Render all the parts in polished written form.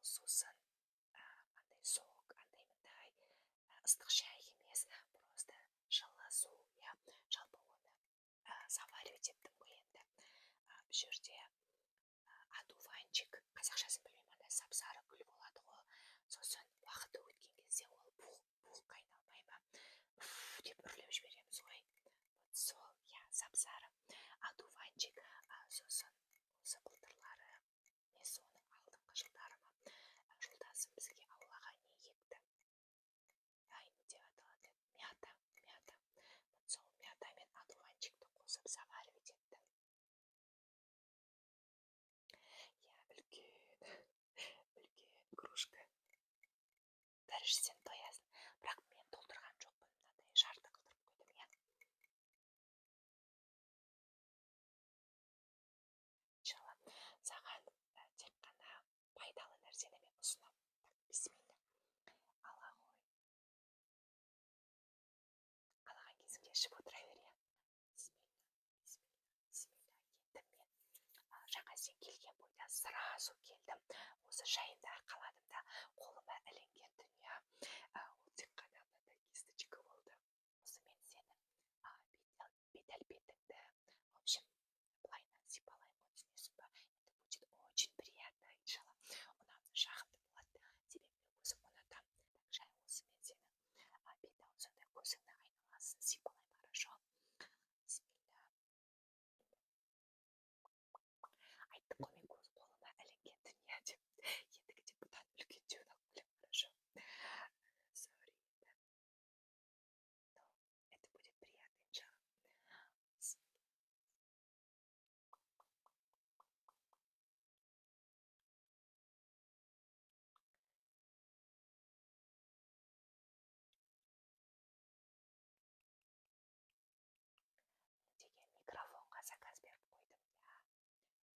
сосын андай сок, андай мындай ыстық шай емес, просто жылы су, иә. Жалпы оны заваривать еттім ғой енді. Бұл жерде одуванчик, қазақшасын білмеймін, андай сап-сары гүл болады ғой. Сосын уақыты өткен кезде ол бул қайнамай ма деп үрлеп жібереміз ғой. Сол, иә, сап-сары одуванчик. Сосын осы былтырлары, несі оның алдыңғы жылдары ма, жолдасым бізге аулаға не екті. Не деп аталады? Мята. Сол мята мен одуванчикті қосып заваривать еттім. Үлкен кружка. Дәріштен тоясын. Бірақ мен толтырған жоқпын, мынандай жарты қылдырып қойдым, иә. Иншалла, саған тек қана пайдалы нәрсені мен ұсынам. Бисмилля. Ала ғой. Қалаған кезіңде ішіп отыра бер, иә. Бисмилля. Енді мен жаңа сен келген бойда сразу келдім. Осы жайында қаладым да, қолыма ілінген дүние. Ол тек қана мынандай кисточка болды. Осы мен сенің бет-әлпетіңді, в общем, былайынан сипалаймын ғой, түсінесің ба? Это будет очень приятно, иншалла. Ұнамды, жағымды болады. Себебі өзім ұнатам. Так, осы мен сенің бет-аузыңды, көзіңді айналасын сипалаймын, хорошо? Бисмилля. Айттым ғой, мен қолыма ілінген дүние деп. Ендігіде бұдан үлкендеуін алып келем, хорошо? Sorry. Но это будет приятно, иншалла. Деген микрофонға заказ беріп қойдым, иә.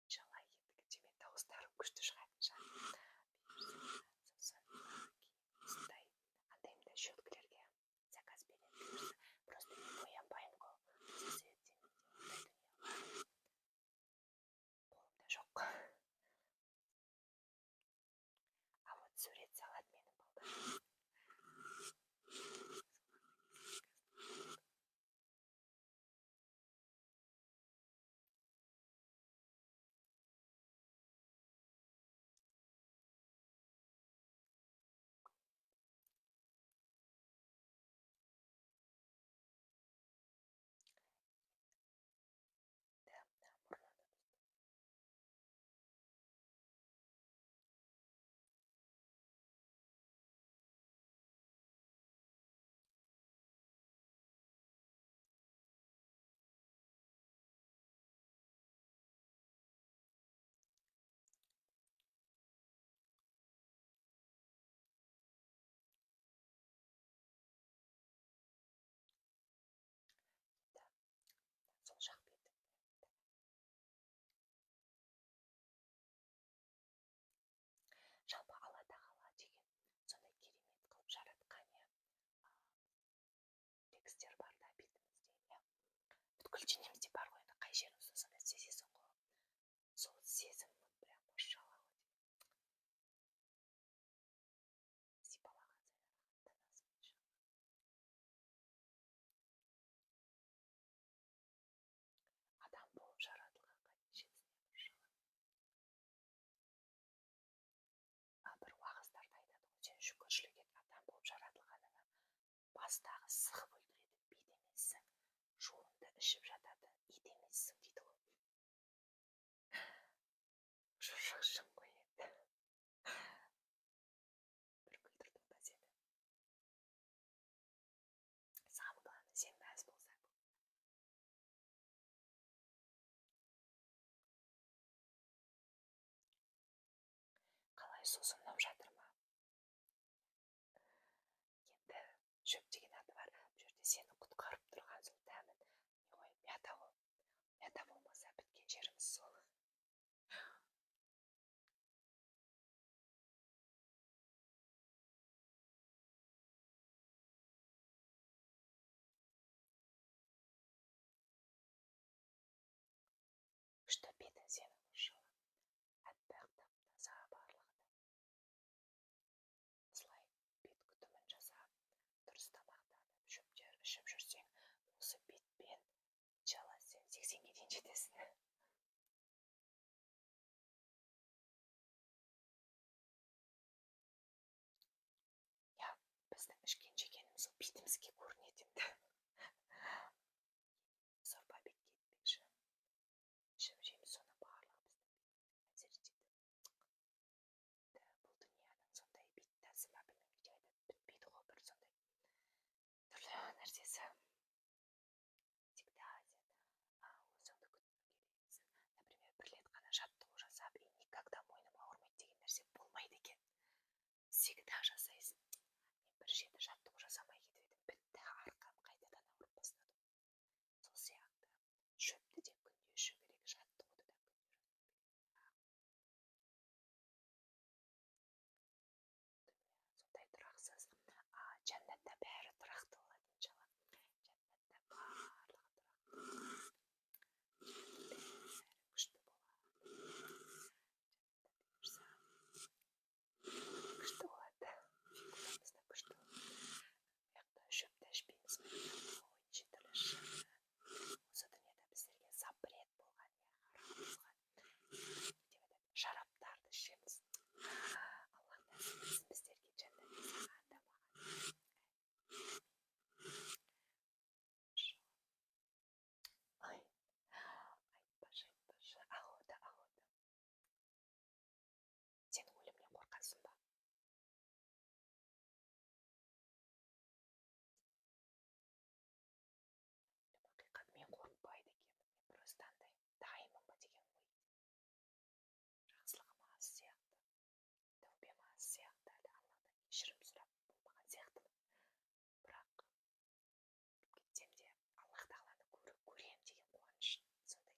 Иншалла, ендігіде мен дауыстарым күшті шығатын шығар. Сосын осындай андай щеткілерге заказ беремін. Просто мен боянбаймын ғой. Сол себептен менде ондай дүние бар. Қолымда жоқ. Вот сурет салады менің балдарым. Сол жақ бетім. Жалпы Алла тағала деген сондай керемет қылып жаратқан, иә. Текстер бар да бетімізде, иә. Бүткіл денемізде бар ғой, енді қай жерімізді сонда сезесің ғой. Сол сезім прям машалла ғой. Сипалаған сайын адам болып жаратылғанға жетсіне, машалла. Бір уағыздарда айтады ғой, сен шүкіршілік ет, адам болып жаратылғаныңа. Бастағы сығып өлтіретін бит емессің, жуынды ішіп жататын ит емессің дейді ғой. Шошықшым ғой енді. Бір күлдірдім ба сені? Саған главное, сен мәз болсаң. Қалай сусындап жатыр ма? Енді шөп деген аты бар. Бұл жерде сені құтқарып тұрған сол дәмін. Не ғой, мята ғой. Мята болмаса біткен жеріміз сол. Күшті бетін сенің, машалла. Әппақ, тап-таза барлығы да. сол бетімізге көрінеді енді. Сорпа бет кетпекші. Ішіп жейміз, соны барлығы бізді әсер етеді. Бұл дүнияның сондай бет тәсілі, білмеймін, бітпейді ғой, бір сондай түрлі нәрсесі. Всегда өзіңді күтуің керексің. Например, бір рет қана жаттығу жасап, и никогда мойным ауырмайды деген нәрсе болмайды екен. Всегда жасайсың. Мен бір жерде жаттығу жасамай кетіп едім, бітті, арқам қайтадан ауырып бастады. Сол сияқты шөпті де күнде ішу керек, жаттығуды да күнде сондай тұрақсыз. Жәннатта бәрі тұрақты болады, иншалла. Жәннатта барлығы тұрақты. Күшті болады. Күшті болады. Фигурамыз да күшті болады. Шөпті ішпейміз. Неше түрлі шырын. Осы дүниеде біздерге запрет болған, шараптарды ішеміз. Аллах нәсіп етсін біздерге жәннатты саған да маған. Айтпашы. Охота. Сен өлімнен қорқасың ба? Ақиқат, мен қорықпайды екенмін. Мен просто андай дайынмын ба деген ой. Жақсылығым аз сияқты, тәубем аз сияқты, әлі Аллахтан кешірім сұрап болмаған сияқтымын. Бірақ кетсем де Аллах тағаланы көрем деген қуаныш сондай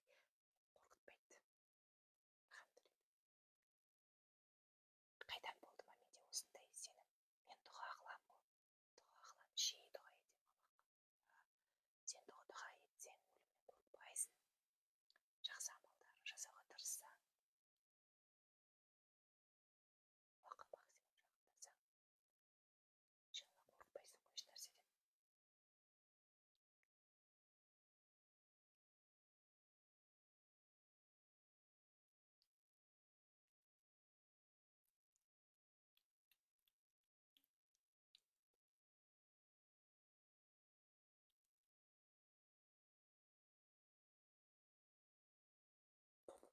қорқытпайды. Алхамдулилля. Қайдан болды ма менде осындай сенім? Мен дұға қыламын ғой. Дұға қыламын, жиі дұға етемін Аллахқа. Сен дұға етсең, өлімнен қорықпайсың. Жақсы амалдар жасауға тырыссаң, уақыт максимум жақындасаң, иншалла қорықпайсың ғой еш нәрседен. Әкел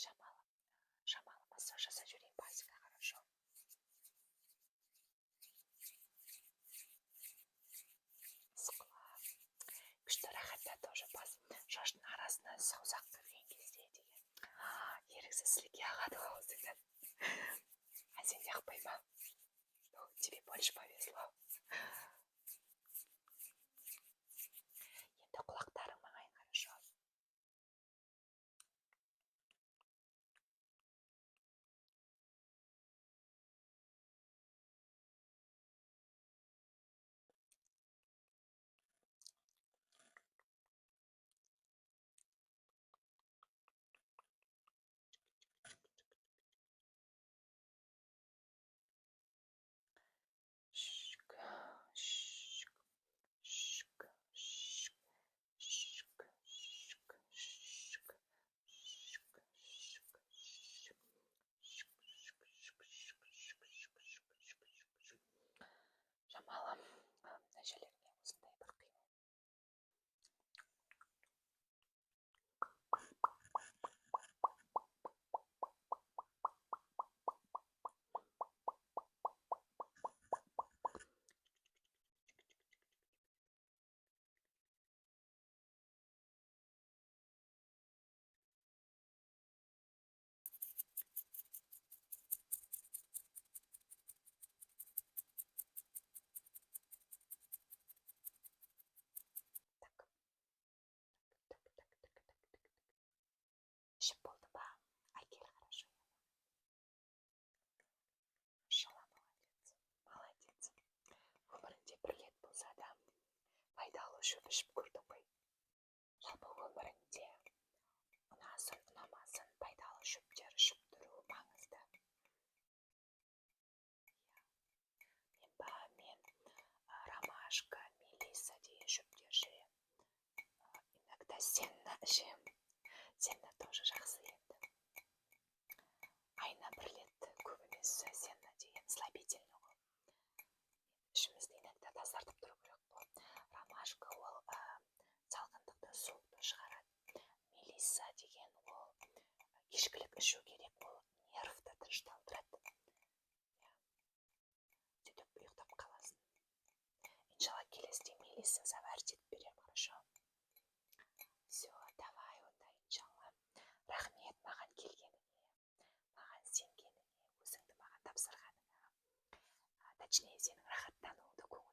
Жамалым. Жамалым, массаж жасап жіберейін басыңа, хорошо? Сықла. Күшті рахатта тоже бас. Шаштың арасына саусақ кірген кезде деген. Еріксіз сілке ағады аузыңнан. Сен жақпай ма? Тебе больше повезло. Енді құлақтарың маңайын, хорошо? Жамалым, әжелеріңе осындай бір қимыл. кел, хорошо. Машалла, молодец. Өмірінде бір рет болса да пайдалы шөп ішіп көрдің ғой. Жалпы өмірінде ұнасын, ұнамасын пайдалы шөптер ішіп тұру маңызды. Мен ромашка, мелиса деген шөптер жием. Иногда сенна жем. Сенна тоже жақсы енді. Айна бір рет, көп емес сенна деген слабительный ғой. Ішімізді иногда тазартып тұру керек қой. Ромашка ол салқындықты, суықты шығарады. Мелиса деген ол кешкілік ішу керек, ол нервті тыныштандырады. Сөйтіп ұйықтап қаласың. Иншалла келесіде мелиса заварить етіп берем, хорошо? Все, давай онда, иншалла. Рахмет маған келгеніңе, маған сенгеніңе, өзіңді маған тапсырғаныңа. Точнее, сенің рахаттануыңды, көңіл